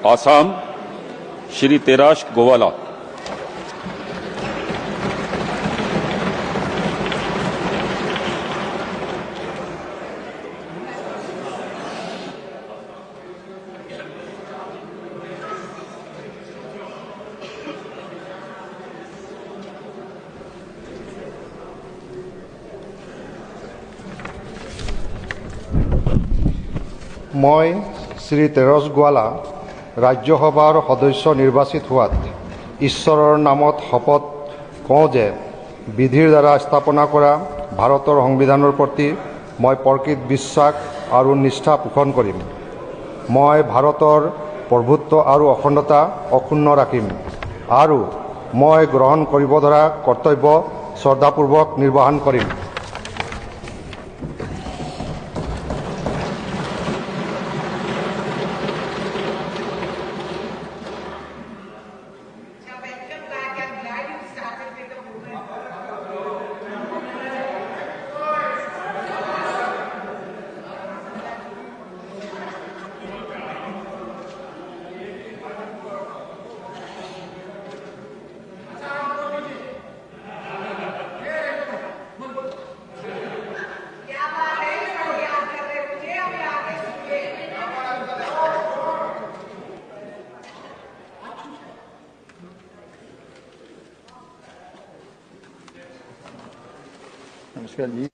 आसाम श्री तेराश गोवाला। মই শ্ৰী তেৰছ গোৱালা ৰাজ্যসভাৰ সদস্য নিৰ্বাচিত হোৱাত ঈশ্বৰৰ নামত শপত কওঁ যে বিধিৰ দ্বাৰা স্থাপনা কৰা ভাৰতৰ সংবিধানৰ প্ৰতি মই প্ৰকৃত বিশ্বাস আৰু নিষ্ঠা পোষণ কৰিম। মই ভাৰতৰ প্ৰভুত্ব আৰু অখণ্ডতা অক্ষুণ্ণ ৰাখিম আৰু মই গ্ৰহণ কৰিব ধৰা কৰ্তব্য শ্ৰদ্ধাপূৰ্বক নিৰ্বাহন কৰিম। नमस्कार जी।